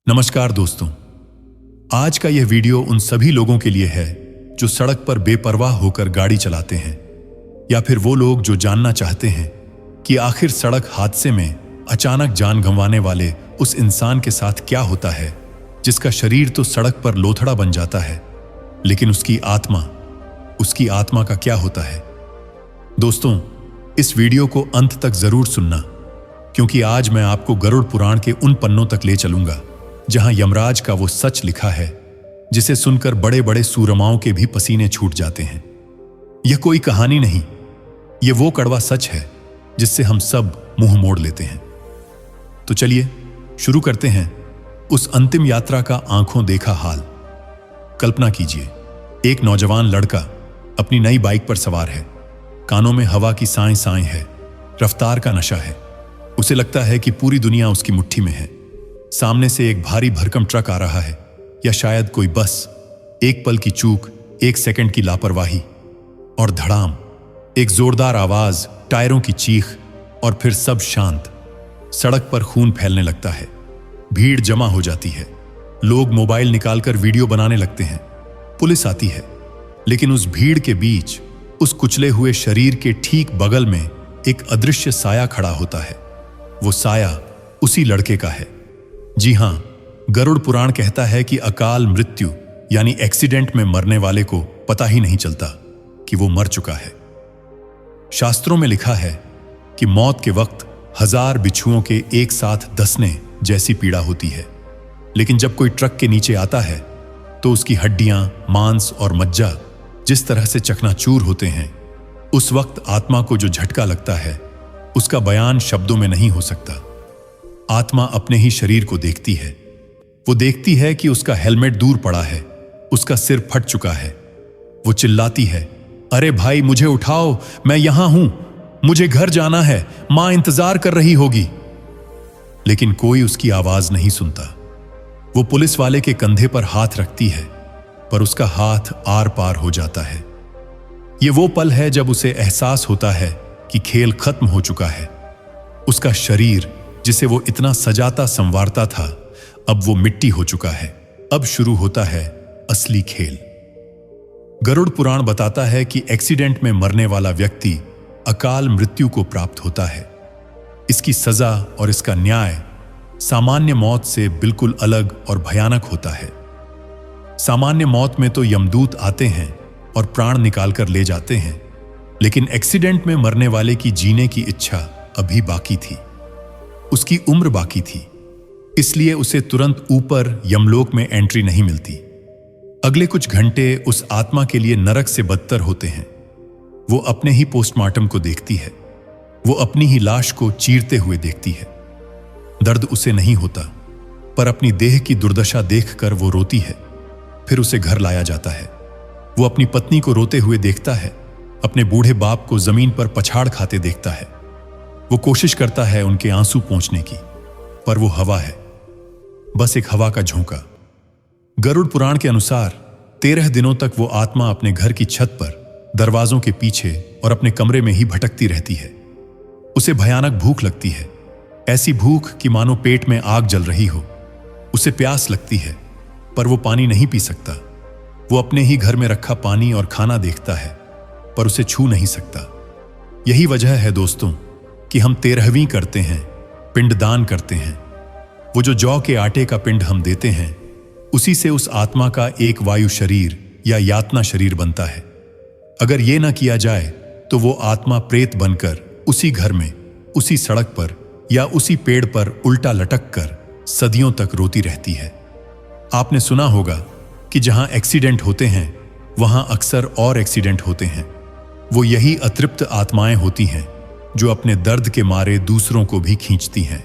नमस्कार दोस्तों, आज का यह वीडियो उन सभी लोगों के लिए है जो सड़क पर बेपरवाह होकर गाड़ी चलाते हैं, या फिर वो लोग जो जानना चाहते हैं कि आखिर सड़क हादसे में अचानक जान गंवाने वाले उस इंसान के साथ क्या होता है जिसका शरीर तो सड़क पर लोथड़ा बन जाता है, लेकिन उसकी आत्मा का क्या होता है। दोस्तों, इस वीडियो को अंत तक जरूर सुनना, क्योंकि आज मैं आपको गरुड़ पुराण के उन पन्नों तक ले चलूंगा जहां यमराज का वो सच लिखा है जिसे सुनकर बड़े बड़े सूरमाओं के भी पसीने छूट जाते हैं। यह कोई कहानी नहीं, यह वो कड़वा सच है जिससे हम सब मुंह मोड़ लेते हैं। तो चलिए शुरू करते हैं उस अंतिम यात्रा का आंखों देखा हाल। कल्पना कीजिए, एक नौजवान लड़का अपनी नई बाइक पर सवार है, कानों में हवा की साएं साएं है, रफ्तार का नशा है। उसे लगता है कि पूरी दुनिया उसकी मुट्ठी में है। सामने से एक भारी भरकम ट्रक आ रहा है, या शायद कोई बस। एक पल की चूक, एक सेकंड की लापरवाही, और धड़ाम, एक जोरदार आवाज, टायरों की चीख, और फिर सब शांत। सड़क पर खून फैलने लगता है, भीड़ जमा हो जाती है, लोग मोबाइल निकालकर वीडियो बनाने लगते हैं, पुलिस आती है। लेकिन उस भीड़ के बीच, उस कुचले हुए शरीर के ठीक बगल में एक अदृश्य साया खड़ा होता है। वो साया उसी लड़के का है। जी हां, गरुड़ पुराण कहता है कि अकाल मृत्यु यानी एक्सीडेंट में मरने वाले को पता ही नहीं चलता कि वो मर चुका है। शास्त्रों में लिखा है कि मौत के वक्त 1000 बिच्छुओं के एक साथ धंसने जैसी पीड़ा होती है, लेकिन जब कोई ट्रक के नीचे आता है तो उसकी हड्डियां, मांस और मज्जा जिस तरह से चकनाचूर होते हैं, उस वक्त आत्मा को जो झटका लगता है उसका बयान शब्दों में नहीं हो सकता। आत्मा अपने ही शरीर को देखती है। वो देखती है कि उसका हेलमेट दूर पड़ा है, उसका सिर फट चुका है। वो चिल्लाती है, अरे भाई मुझे उठाओ, मैं यहां हूं, मुझे घर जाना है, मां इंतजार कर रही होगी। लेकिन कोई उसकी आवाज नहीं सुनता। वो पुलिस वाले के कंधे पर हाथ रखती है, पर उसका हाथ आर पार हो जाता है। ये वो पल है जब उसे एहसास होता है कि खेल खत्म हो चुका है। उसका शरीर जिसे वो इतना सजाता संवारता था, अब वो मिट्टी हो चुका है। अब शुरू होता है असली खेल। गरुड़ पुराण बताता है कि एक्सीडेंट में मरने वाला व्यक्ति अकाल मृत्यु को प्राप्त होता है। इसकी सजा और इसका न्याय सामान्य मौत से बिल्कुल अलग और भयानक होता है। सामान्य मौत में तो यमदूत आते हैं और प्राण निकालकर ले जाते हैं, लेकिन एक्सीडेंट में मरने वाले की जीने की इच्छा अभी बाकी थी, उसकी उम्र बाकी थी, इसलिए उसे तुरंत ऊपर यमलोक में एंट्री नहीं मिलती। अगले कुछ घंटे उस आत्मा के लिए नरक से बदतर होते हैं। वो अपने ही पोस्टमार्टम को देखती है, वो अपनी ही लाश को चीरते हुए देखती है। दर्द उसे नहीं होता, पर अपनी देह की दुर्दशा देखकर वो रोती है। फिर उसे घर लाया जाता है। वो अपनी पत्नी को रोते हुए देखता है, अपने बूढ़े बाप को जमीन पर पछाड़ खाते देखता है। वो कोशिश करता है उनके आंसू पोंछने की, पर वो हवा है, बस एक हवा का झोंका। गरुड़ पुराण के अनुसार 13 दिनों तक वो आत्मा अपने घर की छत पर, दरवाजों के पीछे और अपने कमरे में ही भटकती रहती है। उसे भयानक भूख लगती है, ऐसी भूख कि मानो पेट में आग जल रही हो। उसे प्यास लगती है, पर वो पानी नहीं पी सकता। वो अपने ही घर में रखा पानी और खाना देखता है, पर उसे छू नहीं सकता। यही वजह है दोस्तों कि हम 13वीं करते हैं, पिंडदान करते हैं। वो जो जौ के आटे का पिंड हम देते हैं, उसी से उस आत्मा का एक वायु शरीर या यातना शरीर बनता है। अगर ये ना किया जाए तो वो आत्मा प्रेत बनकर उसी घर में, उसी सड़क पर या उसी पेड़ पर उल्टा लटक कर सदियों तक रोती रहती है। आपने सुना होगा कि जहां एक्सीडेंट होते हैं वहां अक्सर और एक्सीडेंट होते हैं। वो यही अतृप्त आत्माएं होती हैं जो अपने दर्द के मारे दूसरों को भी खींचती हैं।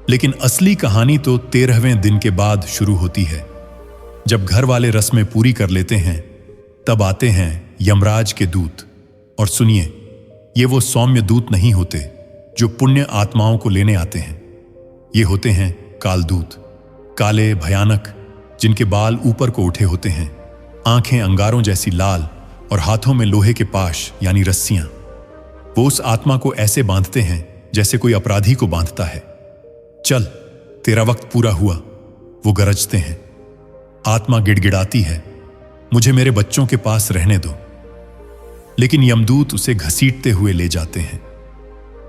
लेकिन असली कहानी तो 13वें दिन के बाद शुरू होती है। जब घर वाले रस्में पूरी कर लेते हैं, तब आते हैं यमराज के दूत। और सुनिए, ये वो सौम्य दूत नहीं होते जो पुण्य आत्माओं को लेने आते हैं। ये होते हैं कालदूत, काले, भयानक, जिनके बाल ऊपर को उठे होते हैं, आंखें अंगारों जैसी लाल और हाथों में लोहे के पाश यानी रस्सियां। वो उस आत्मा को ऐसे बांधते हैं जैसे कोई अपराधी को बांधता है। चल, तेरा वक्त पूरा हुआ, वो गरजते हैं। आत्मा गिड़गिड़ाती है, मुझे मेरे बच्चों के पास रहने दो। लेकिन यमदूत उसे घसीटते हुए ले जाते हैं।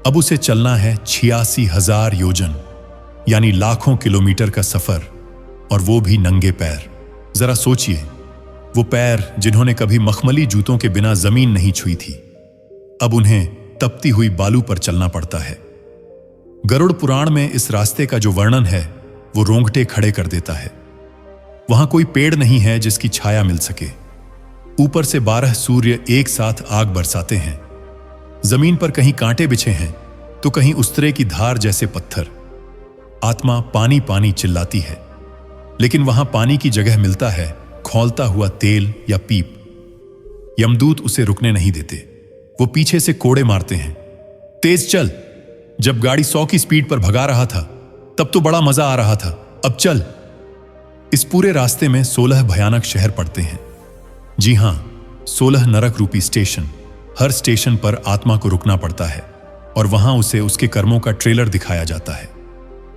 अब उसे चलना है 86,000 योजन, यानी लाखों किलोमीटर का सफर, और वो भी नंगे पैर। जरा सोचिए, वो पैर जिन्होंने कभी मखमली जूतों के बिना जमीन नहीं छुई थी, अब उन्हें तपती हुई बालू पर चलना पड़ता है। गरुड़ पुराण में इस रास्ते का जो वर्णन है वो रोंगटे खड़े कर देता है। वहां कोई पेड़ नहीं है जिसकी छाया मिल सके। ऊपर से 12 सूर्य एक साथ आग बरसाते हैं। जमीन पर कहीं कांटे बिछे हैं तो कहीं उस्तरे की धार जैसे पत्थर। आत्मा पानी पानी चिल्लाती है, लेकिन वहां पानी की जगह मिलता है खौलता हुआ तेल या पीप। यमदूत उसे रुकने नहीं देते। वो पीछे से कोड़े मारते हैं, तेज चल। जब गाड़ी 100 की स्पीड पर भगा रहा था तब तो बड़ा मजा आ रहा था, अब चल। इस पूरे रास्ते में 16 भयानक शहर पड़ते हैं। जी हां, 16 नरक रूपी स्टेशन। हर स्टेशन पर आत्मा को रुकना पड़ता है और वहां उसे उसके कर्मों का ट्रेलर दिखाया जाता है।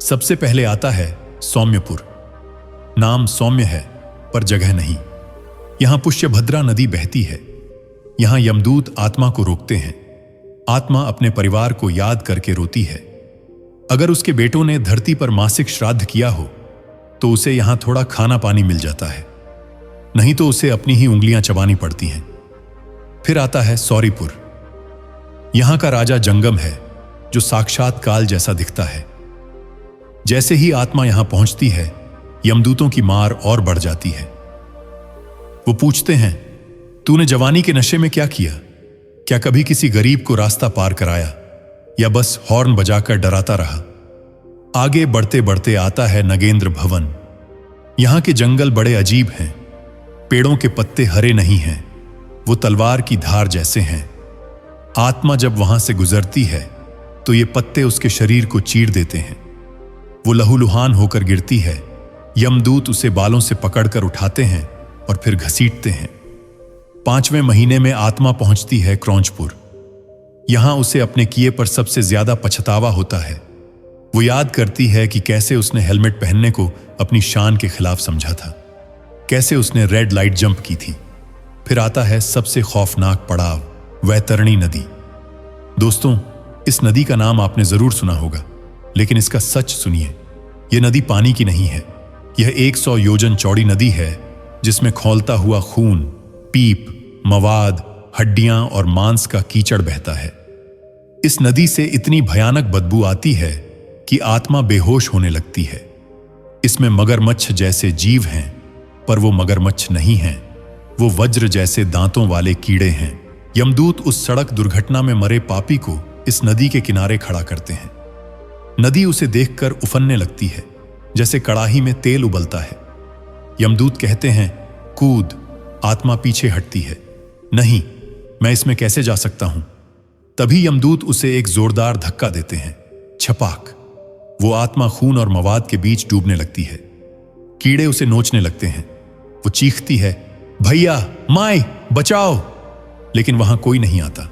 सबसे पहले आता है सौम्यपुर। नाम सौम्य है पर जगह नहीं। यहां पुष्यभद्रा नदी बहती है। यहां यमदूत आत्मा को रोकते हैं। आत्मा अपने परिवार को याद करके रोती है। अगर उसके बेटों ने धरती पर मासिक श्राद्ध किया हो तो उसे यहां थोड़ा खाना पानी मिल जाता है, नहीं तो उसे अपनी ही उंगलियां चबानी पड़ती हैं। फिर आता है सौरीपुर। यहां का राजा जंगम है जो साक्षात काल जैसा दिखता है। जैसे ही आत्मा यहां पहुंचती है, यमदूतों की मार और बढ़ जाती है। वो पूछते हैं, तूने जवानी के नशे में क्या किया? क्या कभी किसी गरीब को रास्ता पार कराया या बस हॉर्न बजाकर डराता रहा? आगे बढ़ते बढ़ते आता है नगेंद्र भवन। यहां के जंगल बड़े अजीब हैं। पेड़ों के पत्ते हरे नहीं हैं, वो तलवार की धार जैसे हैं। आत्मा जब वहां से गुजरती है तो ये पत्ते उसके शरीर को चीर देते हैं। वो लहूलुहान होकर गिरती है। यमदूत उसे बालों से पकड़कर उठाते हैं और फिर घसीटते हैं। 5वें महीने में आत्मा पहुंचती है क्रौंचपुर। यहां उसे अपने किए पर सबसे ज्यादा पछतावा होता है। वो याद करती है कि कैसे उसने हेलमेट पहनने को अपनी शान के खिलाफ समझा था, कैसे उसने रेड लाइट जंप की थी। फिर आता है सबसे खौफनाक पड़ाव, वैतरणी नदी। दोस्तों, इस नदी का नाम आपने जरूर सुना होगा, लेकिन इसका सच सुनिए। यह नदी पानी की नहीं है। यह 100 योजन चौड़ी नदी है जिसमें खौलता हुआ खून, पीप, मवाद, हड्डियां और मांस का कीचड़ बहता है। इस नदी से इतनी भयानक बदबू आती है कि आत्मा बेहोश होने लगती है। इसमें मगरमच्छ जैसे जीव हैं, पर वो मगरमच्छ नहीं हैं। वो वज्र जैसे दांतों वाले कीड़े हैं। यमदूत उस सड़क दुर्घटना में मरे पापी को इस नदी के किनारे खड़ा करते हैं। नदी उसे देखकर उफनने लगती है, जैसे कड़ाही में तेल उबलता है। यमदूत कहते हैं, कूद। आत्मा पीछे हटती है, नहीं, मैं इसमें कैसे जा सकता हूं। तभी यमदूत उसे एक जोरदार धक्का देते हैं, छपाक। वो आत्मा खून और मवाद के बीच डूबने लगती है। कीड़े उसे नोचने लगते हैं। वो चीखती है, भैया, माय, बचाओ। लेकिन वहां कोई नहीं आता।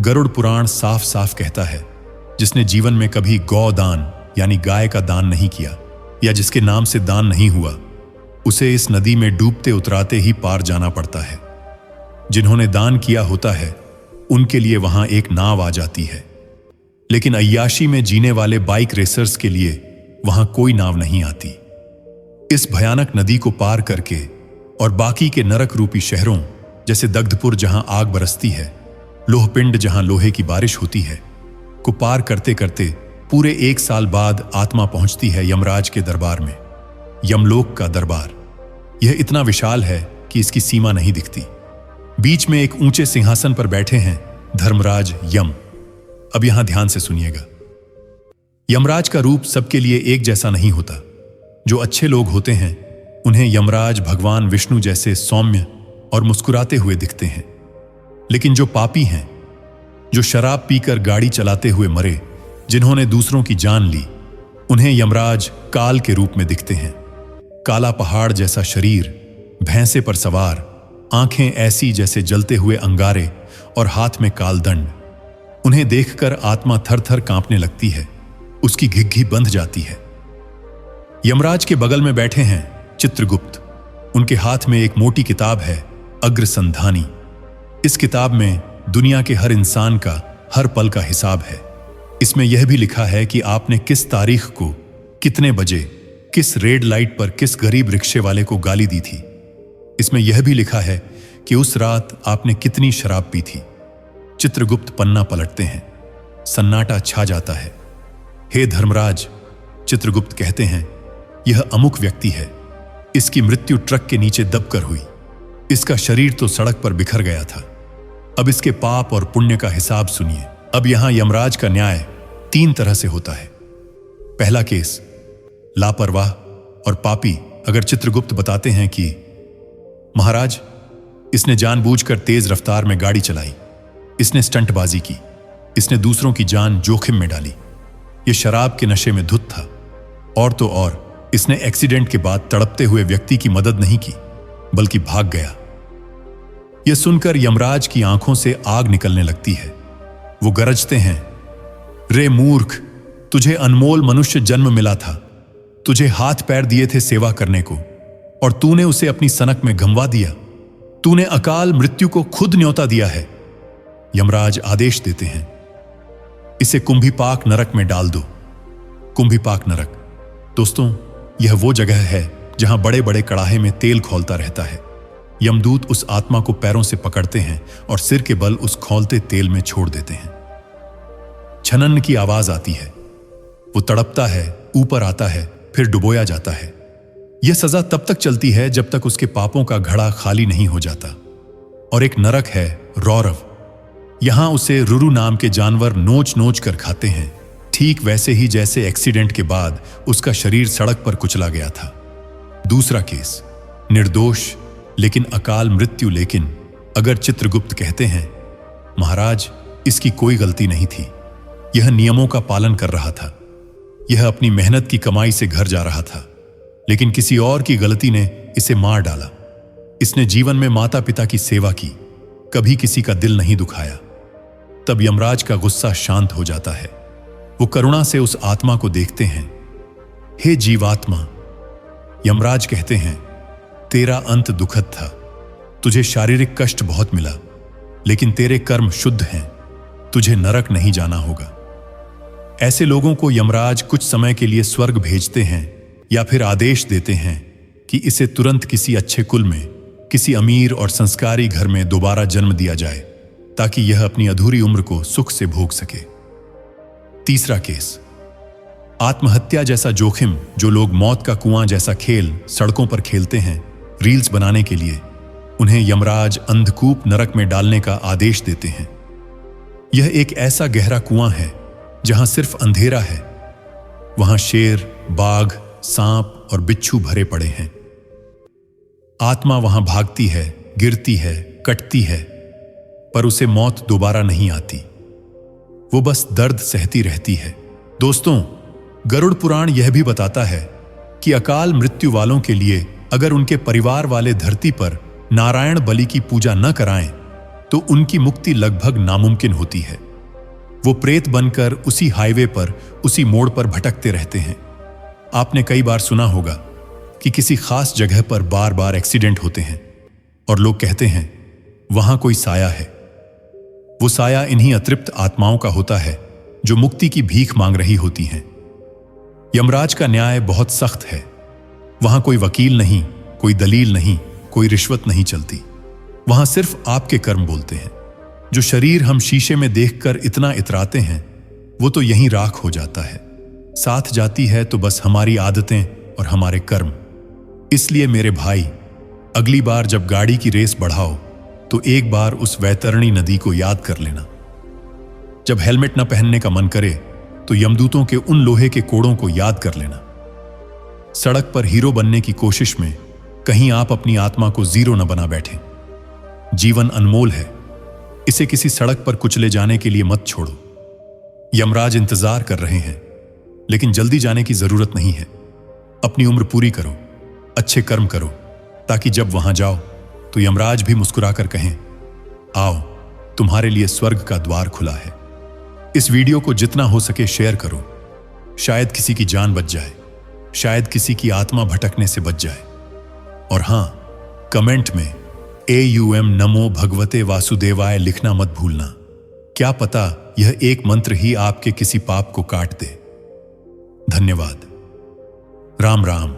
गरुड़ पुराण साफ साफ कहता है, जिसने जीवन में कभी गौदान यानी गाय का दान नहीं किया या जिसके नाम से दान नहीं हुआ, उसे इस नदी में डूबते उतराते ही पार जाना पड़ता है। जिन्होंने दान किया होता है उनके लिए वहां एक नाव आ जाती है, लेकिन अय्याशी में जीने वाले बाइक रेसर्स के लिए वहां कोई नाव नहीं आती। इस भयानक नदी को पार करके और बाकी के नरक रूपी शहरों जैसे दग्धपुर जहां आग बरसती है, लोहपिंड जहां लोहे की बारिश होती है, को पार करते करते पूरे 1 साल बाद आत्मा पहुंचती है यमराज के दरबार में। यमलोक का दरबार यह इतना विशाल है कि इसकी सीमा नहीं दिखती। बीच में एक ऊंचे सिंहासन पर बैठे हैं धर्मराज यम। अब यहां ध्यान से सुनिएगा। यमराज का रूप सबके लिए एक जैसा नहीं होता। जो अच्छे लोग होते हैं उन्हें यमराज भगवान विष्णु जैसे सौम्य और मुस्कुराते हुए दिखते हैं, लेकिन जो पापी हैं, जो शराब पीकर गाड़ी चलाते हुए मरे, जिन्होंने दूसरों की जान ली, उन्हें यमराज काल के रूप में दिखते हैं। काला पहाड़ जैसा शरीर, भैंसे पर सवार, आंखें ऐसी जैसे जलते हुए अंगारे और हाथ में कालदंड। उन्हें देखकर आत्मा थर थर कांपने लगती है, उसकी घिघी बंध जाती है। यमराज के बगल में बैठे हैं चित्रगुप्त। उनके हाथ में एक मोटी किताब है, अग्रसंधानी। इस किताब में दुनिया के हर इंसान का हर पल का हिसाब है। इसमें यह भी लिखा है कि आपने किस तारीख को, कितने बजे, किस रेड लाइट पर किस गरीब रिक्शे वाले को गाली दी थी। इसमें यह भी लिखा है कि उस रात आपने कितनी शराब पी थी। चित्रगुप्त पन्ना पलटते हैं, सन्नाटा छा जाता है। हे धर्मराज, चित्रगुप्त कहते हैं, यह अमुक व्यक्ति है। इसकी मृत्यु ट्रक के नीचे दबकर हुई। इसका शरीर तो सड़क पर बिखर गया था। अब इसके पाप और पुण्य का हिसाब सुनिए। अब यहां यमराज का न्याय 3 तरह से होता है। पहला केस, लापरवाह और पापी अगर चित्रगुप्त बताते हैं कि महाराज, इसने जानबूझकर तेज रफ्तार में गाड़ी चलाई, इसने स्टंटबाजी की, इसने दूसरों की जान जोखिम में डाली, यह शराब के नशे में धुत था, और तो और इसने एक्सीडेंट के बाद तड़पते हुए व्यक्ति की मदद नहीं की बल्कि भाग गया। यह सुनकर यमराज की आंखों से आग निकलने लगती है। वो गरजते हैं, रे मूर्ख, तुझे अनमोल मनुष्य जन्म मिला था। तुझे हाथ पैर दिए थे सेवा करने को, और तूने उसे अपनी सनक में घमवा दिया। तूने अकाल मृत्यु को खुद न्योता दिया है। यमराज आदेश देते हैं, इसे कुंभीपाक नरक में डाल दो। कुंभीपाक नरक, दोस्तों, यह वो जगह है जहां बड़े बड़े कड़ाहे में तेल खौलता रहता है। यमदूत उस आत्मा को पैरों से पकड़ते हैं और सिर के बल उस खौलते तेल में छोड़ देते हैं। छनन की आवाज आती है। वो तड़पता है, ऊपर आता है, फिर डुबोया जाता है। यह सजा तब तक चलती है जब तक उसके पापों का घड़ा खाली नहीं हो जाता। और एक नरक है, रौरव। यहां उसे रुरु नाम के जानवर नोच नोच कर खाते हैं, ठीक वैसे ही जैसे एक्सीडेंट के बाद उसका शरीर सड़क पर कुचला गया था। दूसरा केस, निर्दोष लेकिन अकाल मृत्यु। लेकिन अगर चित्रगुप्त कहते हैं, महाराज, इसकी कोई गलती नहीं थी, यह नियमों का पालन कर रहा था, यह अपनी मेहनत की कमाई से घर जा रहा था, लेकिन किसी और की गलती ने इसे मार डाला। इसने जीवन में माता पिता की सेवा की, कभी किसी का दिल नहीं दुखाया। तब यमराज का गुस्सा शांत हो जाता है। वो करुणा से उस आत्मा को देखते हैं। हे जीवात्मा, यमराज कहते हैं, तेरा अंत दुखद था। तुझे शारीरिक कष्ट बहुत मिला, लेकिन तेरे कर्म शुद्ध हैं। तुझे नरक नहीं जाना होगा। ऐसे लोगों को यमराज कुछ समय के लिए स्वर्ग भेजते हैं या फिर आदेश देते हैं कि इसे तुरंत किसी अच्छे कुल में, किसी अमीर और संस्कारी घर में दोबारा जन्म दिया जाए, ताकि यह अपनी अधूरी उम्र को सुख से भोग सके। तीसरा केस, आत्महत्या जैसा जोखिम। जो लोग मौत का कुआं जैसा खेल सड़कों पर खेलते हैं रील्स बनाने के लिए, उन्हें यमराज अंधकूप नरक में डालने का आदेश देते हैं। यह एक ऐसा गहरा कुआं है जहां सिर्फ अंधेरा है। वहां शेर, बाघ, सांप और बिच्छू भरे पड़े हैं। आत्मा वहां भागती है, गिरती है, कटती है, पर उसे मौत दोबारा नहीं आती। वो बस दर्द सहती रहती है। दोस्तों, गरुड़ पुराण यह भी बताता है कि अकाल मृत्यु वालों के लिए अगर उनके परिवार वाले धरती पर नारायण बलि की पूजा न कराएं तो उनकी मुक्ति लगभग नामुमकिन होती है। वो प्रेत बनकर उसी हाईवे पर, उसी मोड़ पर भटकते रहते हैं। आपने कई बार सुना होगा कि किसी खास जगह पर बार बार एक्सीडेंट होते हैं और लोग कहते हैं वहां कोई साया है। वो साया इन्हीं अतृप्त आत्माओं का होता है जो मुक्ति की भीख मांग रही होती हैं। यमराज का न्याय बहुत सख्त है। वहां कोई वकील नहीं, कोई दलील नहीं, कोई रिश्वत नहीं चलती। वहां सिर्फ आपके कर्म बोलते हैं। जो शरीर हम शीशे में देखकर इतना इतराते हैं, वो तो यहीं राख हो जाता है। साथ जाती है तो बस हमारी आदतें और हमारे कर्म। इसलिए मेरे भाई, अगली बार जब गाड़ी की रेस बढ़ाओ तो एक बार उस वैतरणी नदी को याद कर लेना। जब हेलमेट न पहनने का मन करे तो यमदूतों के उन लोहे के कोड़ों को याद कर लेना। सड़क पर हीरो बनने की कोशिश में कहीं आप अपनी आत्मा को जीरो न बना बैठें। जीवन अनमोल है, इसे किसी सड़क पर कुचले जाने के लिए मत छोड़ो। यमराज इंतजार कर रहे हैं, लेकिन जल्दी जाने की जरूरत नहीं है। अपनी उम्र पूरी करो, अच्छे कर्म करो, ताकि जब वहां जाओ तो यमराज भी मुस्कुराकर कहें, आओ, तुम्हारे लिए स्वर्ग का द्वार खुला है। इस वीडियो को जितना हो सके शेयर करो, शायद किसी की जान बच जाए। शायद किसी की आत्मा भटकने से बच जाए। और हां, कमेंट में AUM नमो भगवते वासुदेवाय लिखना मत भूलना। क्या पता यह एक मंत्र ही आपके किसी पाप को काट दे। धन्यवाद। राम राम।